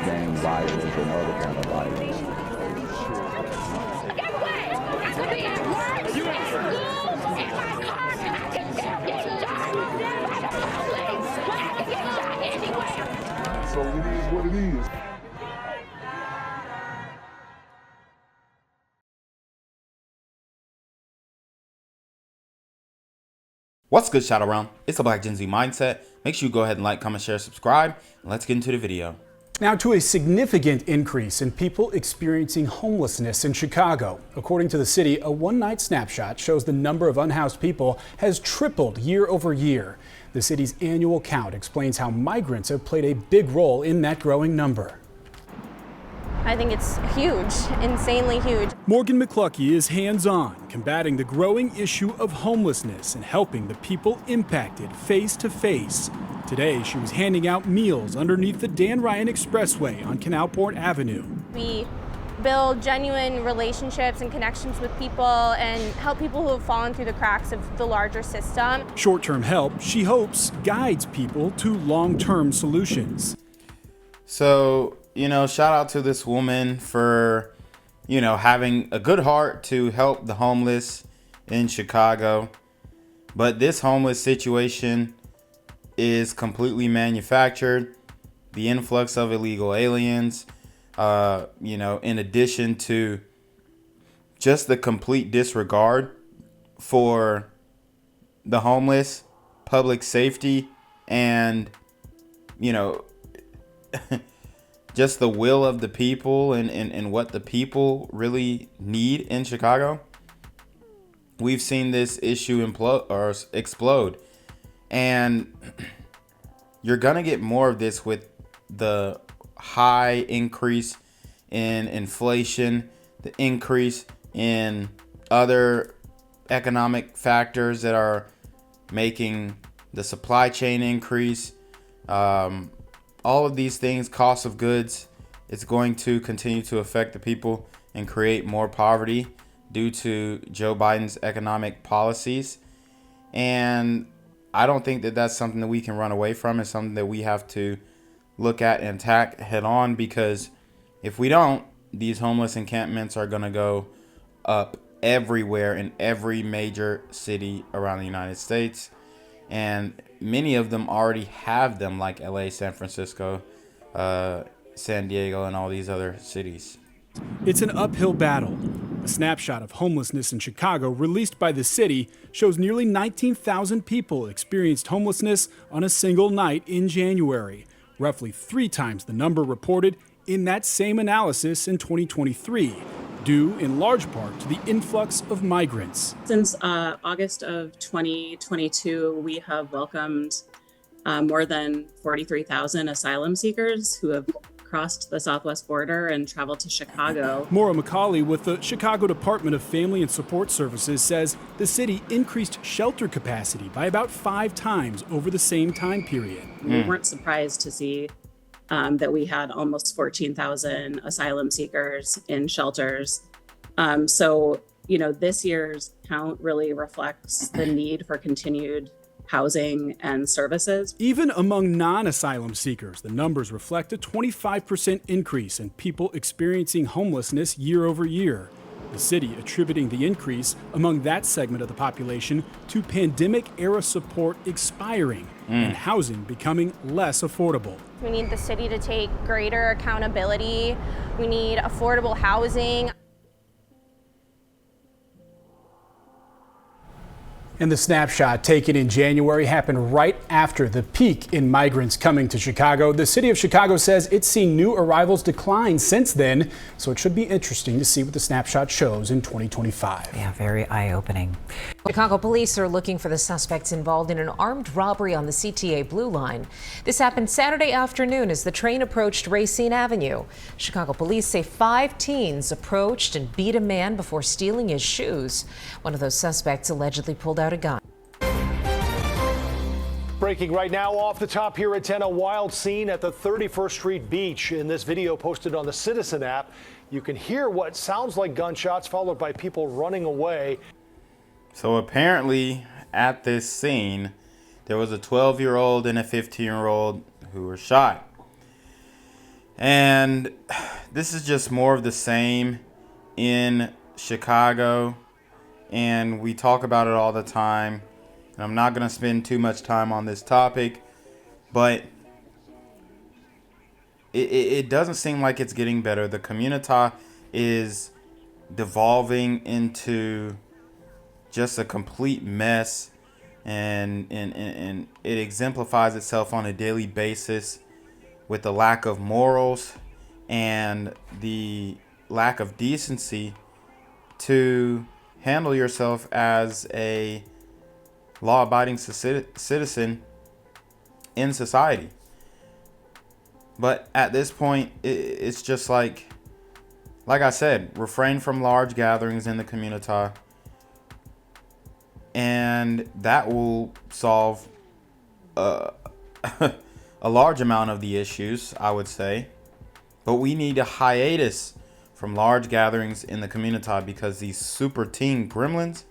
gang violence and other kind of violence. Get away! I could be at work, at school, in my car, I can still get shot by the police, but I can get shot anywhere. So it is what it is. What's good, Shadow Realm? It's the Black Gen Z Mindset. Make sure you go ahead and like, comment, share, subscribe, and let's get into the video. Now to a significant increase in people experiencing homelessness in Chicago. According to the city, a one-night snapshot shows the number of unhoused people has tripled year over year. The city's annual count explains how migrants have played a big role in that growing number. I think it's huge, insanely huge. Morgan McCluckey is hands-on, combating the growing issue of homelessness and helping the people impacted face to face. Today, she was handing out meals underneath the Dan Ryan Expressway on Canalport Avenue. We build genuine relationships and connections with people and help people who have fallen through the cracks of the larger system. Short-term help, she hopes, guides people to long-term solutions. So, shout out to this woman for, having a good heart to help the homeless in Chicago. But this homeless situation is completely manufactured. The influx of illegal aliens, in addition to just the complete disregard for the homeless, public safety, and, just the will of the people and what the people really need in Chicago. We've seen this issue explode. And you're going to get more of this with the high increase in inflation, the increase in other economic factors that are making the supply chain increase. All of these things, cost of goods, it's going to continue to affect the people and create more poverty due to Joe Biden's economic policies. And I don't think that that's something that we can run away from. It's something that we have to look at and attack head on, because if we don't, these homeless encampments are going to go up everywhere in every major city around the United States. And many of them already have them, like LA, San Francisco, San Diego, and all these other cities. It's an uphill battle. A snapshot of homelessness in Chicago released by the city shows nearly 19,000 people experienced homelessness on a single night in January, roughly 3 times the number reported in that same analysis in 2023, due in large part to the influx of migrants. Since August of 2022, we have welcomed more than 43,000 asylum seekers who have crossed the southwest border and traveled to Chicago. Maura McCauley with the Chicago Department of Family and Support Services says the city increased shelter capacity by about 5 times over the same time period. We weren't surprised to see that we had almost 14,000 asylum seekers in shelters. So, this year's count really reflects the need for continued housing and services. Even among non-asylum seekers, the numbers reflect a 25% increase in people experiencing homelessness year over year. The city attributing the increase among that segment of the population to pandemic-era support expiring and housing becoming less affordable. We need the city to take greater accountability. We need affordable housing. And the snapshot taken in January happened right after the peak in migrants coming to Chicago. The city of Chicago says it's seen new arrivals decline since then, so it should be interesting to see what the snapshot shows in 2025. Yeah, very eye-opening. Chicago police are looking for the suspects involved in an armed robbery on the CTA Blue Line. This happened Saturday afternoon as the train approached Racine Avenue. Chicago police say 5 teens approached and beat a man before stealing his shoes. One of those suspects allegedly pulled out a gun. Breaking right now off the top here at 10, a wild scene at the 31st Street Beach. In this video posted on the Citizen app, you can hear what sounds like gunshots followed by people running away. So apparently at this scene, there was a 12-year-old and a 15-year-old who were shot. And this is just more of the same in Chicago. And we talk about it all the time. And I'm not going to spend too much time on this topic. But it doesn't seem like it's getting better. The community is devolving into just a complete mess. And it exemplifies itself on a daily basis with the lack of morals and the lack of decency to handle yourself as a law-abiding citizen in society. But at this point, it's just like I said, refrain from large gatherings in the community, and that will solve a large amount of the issues, I would say. But we need a hiatus from large gatherings in the community because these super teen gremlins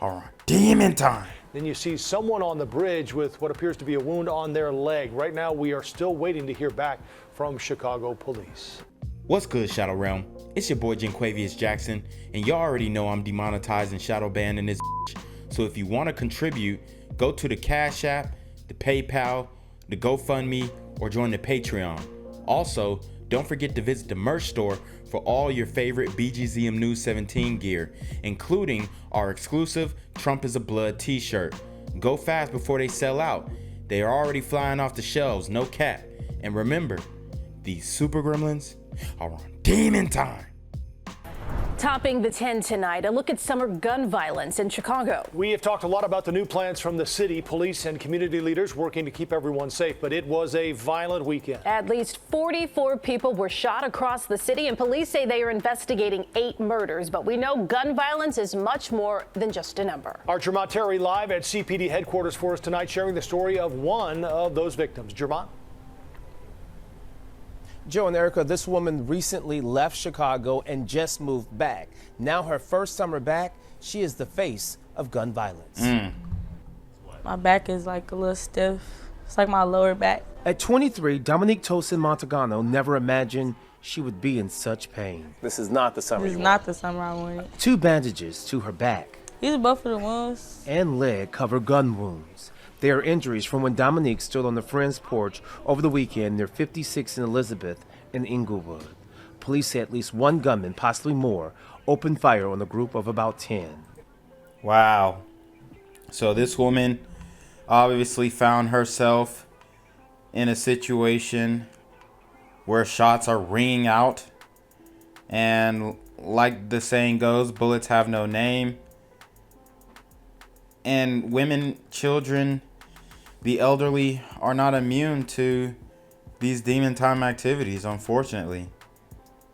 are on demon time. Then you see someone on the bridge with what appears to be a wound on their leg. Right now, we are still waiting to hear back from Chicago police. What's good, Shadow Realm? It's your boy Jenquavius Jackson, and y'all already know I'm demonetized and shadow banned in this bitch. So if you want to contribute, go to the Cash App, the PayPal, the GoFundMe, or join the Patreon. Also, don't forget to visit the merch store for all your favorite BGZM News 17 gear, including our exclusive Trump is a Blood t-shirt. Go fast before they sell out. They are already flying off the shelves, no cap. And remember, these super gremlins are on demon time. Topping the 10 tonight, a look at summer gun violence in Chicago. We have talked a lot about the new plans from the city, police and community leaders working to keep everyone safe, but it was a violent weekend. At least 44 people were shot across the city, and police say they are investigating 8 murders. But we know gun violence is much more than just a number. Our Jermont Terry live at CPD headquarters for us tonight, sharing the story of one of those victims. Jermont? Joe and Erica, this woman recently left Chicago and just moved back. Now her first summer back, she is the face of gun violence. My back is like a little stiff. It's like my lower back. At 23, Dominique Tosin Montagano never imagined she would be in such pain. This is not the summer This is not the summer I wanted. 2 bandages to her back These are both of the wounds. and leg cover gun wounds. They are injuries from when Dominique stood on a friend's porch over the weekend near 56 and Elizabeth in Inglewood. Police say at least 1 gunman, possibly more, opened fire on a group of about 10. Wow. So this woman obviously found herself in a situation where shots are ringing out. And like the saying goes, bullets have no name. And women, children, the elderly are not immune to these demon time activities, unfortunately.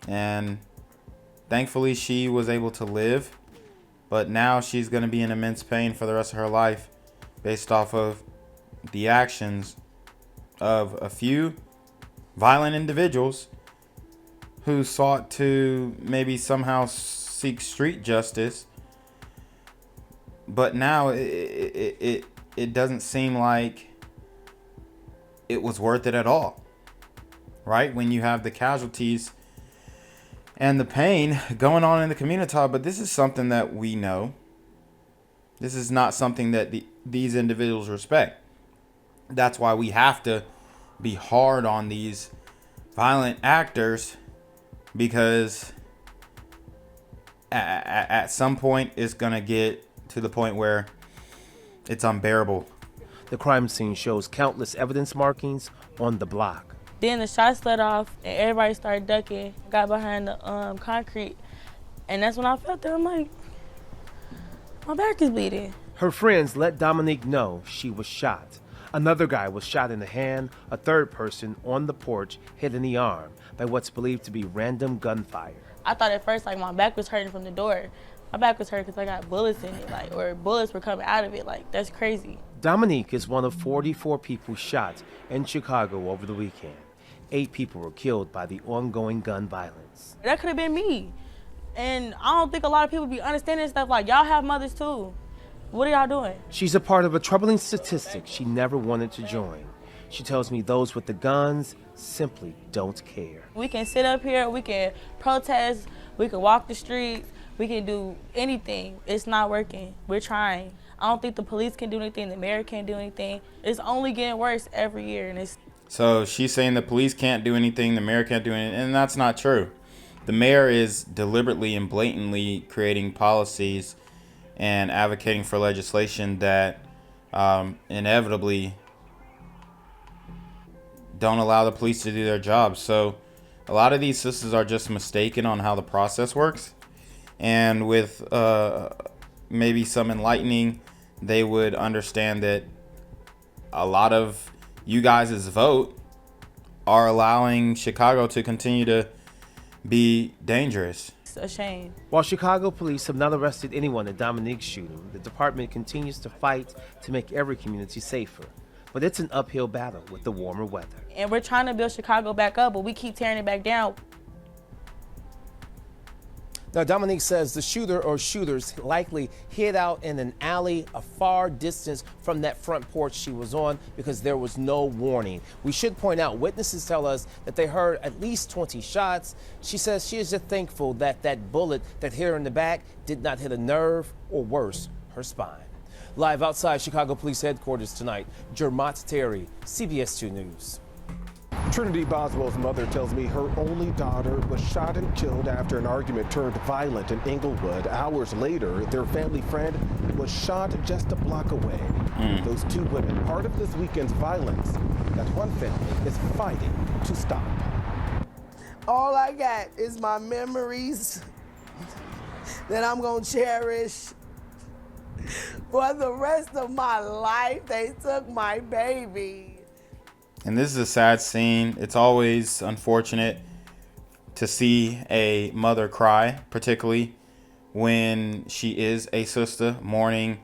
And thankfully she was able to live, but now she's going to be in immense pain for the rest of her life based off of the actions of a few violent individuals who sought to maybe somehow seek street justice. But now it doesn't seem like it was worth it at all, right? When you have the casualties and the pain going on in the community. But this is something that we know. This is not something that these individuals respect. That's why we have to be hard on these violent actors, because at some point it's going to get to the point where it's unbearable. The crime scene shows countless evidence markings on the block. Then the shots let off and everybody started ducking. Got behind the concrete. And that's when I felt it. I'm like, my back is bleeding. Her friends let Dominique know she was shot. Another guy was shot in the hand, a third person on the porch hit in the arm by what's believed to be random gunfire. I thought at first like my back was hurting from the door. My back was hurt because I got bullets in it, like, or bullets were coming out of it. Like, that's crazy. Dominique is one of 44 people shot in Chicago over the weekend. 8 people were killed by the ongoing gun violence. That could have been me. And I don't think a lot of people be understanding stuff like, y'all have mothers too. What are y'all doing? She's a part of a troubling statistic she never wanted to join. She tells me those with the guns simply don't care. We can sit up here, we can protest, we can walk the streets, we can do anything. It's not working. We're trying. I don't think the police can do anything, the mayor can't do anything. It's only getting worse every year. And it's So she's saying the police can't do anything, the mayor can't do anything, and that's not true. The mayor is deliberately and blatantly creating policies and advocating for legislation that inevitably don't allow the police to do their job. So a lot of these sisters are just mistaken on how the process works. And with maybe some enlightening, they would understand that a lot of you guys' vote are allowing Chicago to continue to be dangerous. it's a shame. While Chicago police have not arrested anyone in Dominique's shooting, the department continues to fight to make every community safer. But it's an uphill battle with the warmer weather. And we're trying to build Chicago back up, but we keep tearing it back down. Now, Dominique says the shooter or shooters likely hid out in an alley a far distance from that front porch she was on because there was no warning. We should point out, witnesses tell us that they heard at least 20 shots. She says she is just thankful that that bullet that hit her in the back did not hit a nerve or worse, her spine. Live outside Chicago Police Headquarters tonight, Jermont Terry, CBS 2 News. Trinity Boswell's mother tells me her only daughter was shot and killed after an argument turned violent in Inglewood. Hours later, their family friend was shot just a block away. Those two women, part of this weekend's violence that one family is fighting to stop. All I got is my memories that I'm gonna cherish for the rest of my life. They took my baby. And this is a sad scene. It's always unfortunate to see a mother cry, particularly when she is a sister mourning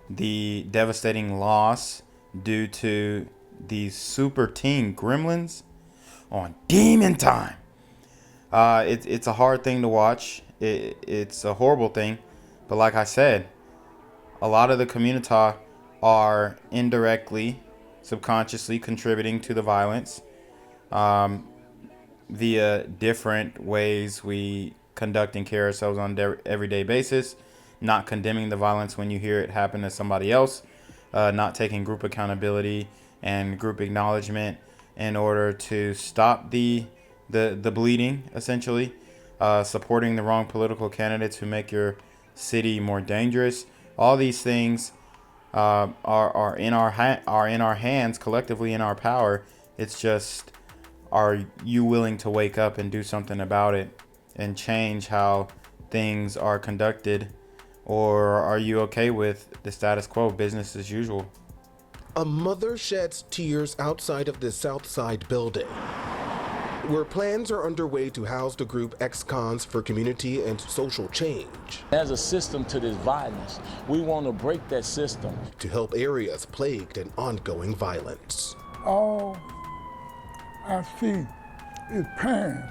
the devastating loss due to these super teen gremlins on Demon Time. It's a hard thing to watch. It's a horrible thing. But like I said, a lot of the community are indirectly, subconsciously contributing to the violence via different ways we conduct and carry ourselves on an everyday basis, not condemning the violence when you hear it happen to somebody else, not taking group accountability and group acknowledgement in order to stop the bleeding, essentially, supporting the wrong political candidates who make your city more dangerous. All these things are in our hands, collectively in our power. It's just, are you willing to wake up and do something about it and change how things are conducted, or are you okay with the status quo, business as usual? A mother sheds tears outside of the Southside building, where plans are underway to house the group Ex-Cons for Community and Social Change. There's a system to this violence. We want to break that system. To help areas plagued in ongoing violence. All I see is parents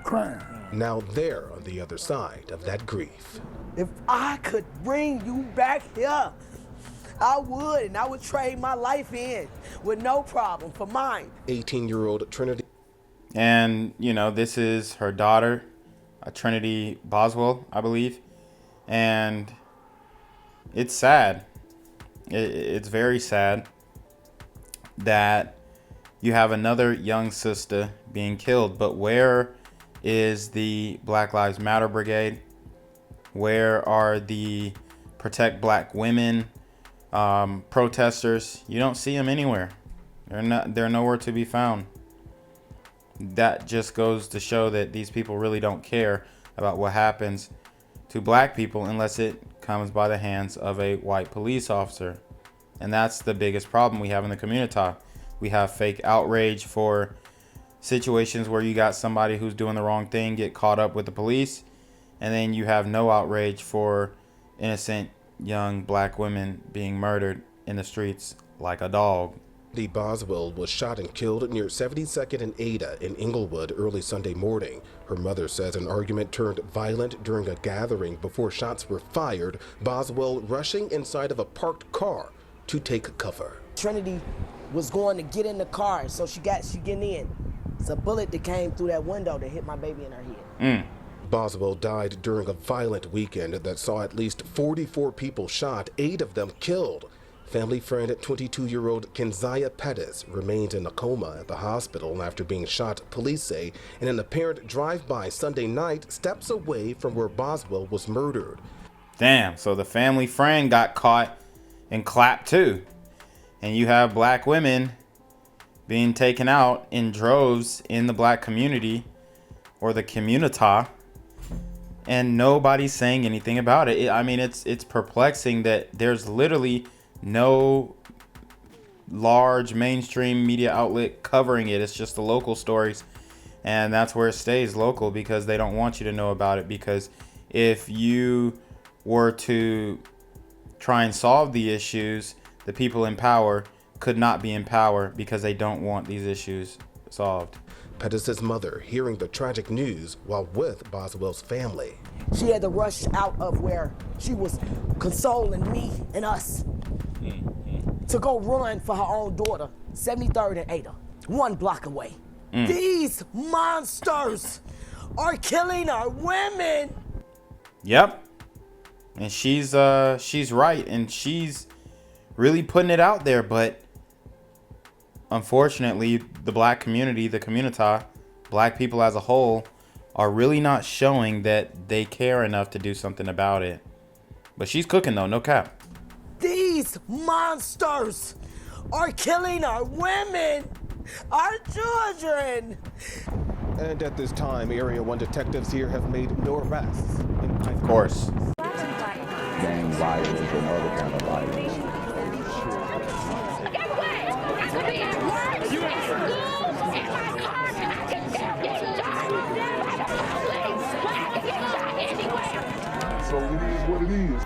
crying. Now they're on the other side of that grief. If I could bring you back here, I would, and I would trade my life in with no problem for mine. 18-year-old Trinity. And, you know, this is her daughter, Trinity Boswell, I believe. And it's sad. It's very sad that you have another young sister being killed. But where is the Black Lives Matter Brigade? Where are the Protect Black Women protesters? You don't see them anywhere. They're nowhere to be found. That just goes to show that these people really don't care about what happens to black people unless it comes by the hands of a white police officer. And that's the biggest problem we have in the community. We have fake outrage for situations where you got somebody who's doing the wrong thing get caught up with the police, and then you have no outrage for innocent young black women being murdered in the streets like a dog. Trinity Boswell was shot and killed near 72nd and Ada in Inglewood early Sunday morning. Her mother says an argument turned violent during a gathering before shots were fired, Boswell rushing inside of a parked car to take cover. Trinity was going to get in the car, so she getting in. It's a bullet that came through that window that hit my baby in her head. Boswell died during a violent weekend that saw at least 44 people shot, 8 of them killed. Family friend 22-year-old Kenzaya Pettis remained in a coma at the hospital after being shot, police say, in an apparent drive-by Sunday night steps away from where Boswell was murdered. Damn, so the family friend got caught and clapped too. And you have black women being taken out in droves in the black community or the communita, and nobody's saying anything about it. I mean, it's perplexing that there's literally no large mainstream media outlet covering it. It's just the local stories, and that's where it stays local because they don't want you to know about it. Because if you were to try and solve the issues, the people in power could not be in power because they don't want these issues solved. Pettis' mother hearing the tragic news while with Boswell's family. She had to rush out of where she was consoling me and us to go run for her own daughter, 73rd and Ada, 1 block away. These monsters are killing our women. Yep. And she's right, and she's really putting it out there, but unfortunately, the black community, the communita, black people as a whole, are really not showing that they care enough to do something about it. But she's cooking though, no cap. These monsters are killing our women, our children. And at this time, Area 1 detectives here have made no arrests. Of course. Gang violence and other kind of violence. Guess what? I could be at work, at school, in my car, and I can still get shot by the police. But I can get shot anywhere. So it is what it is.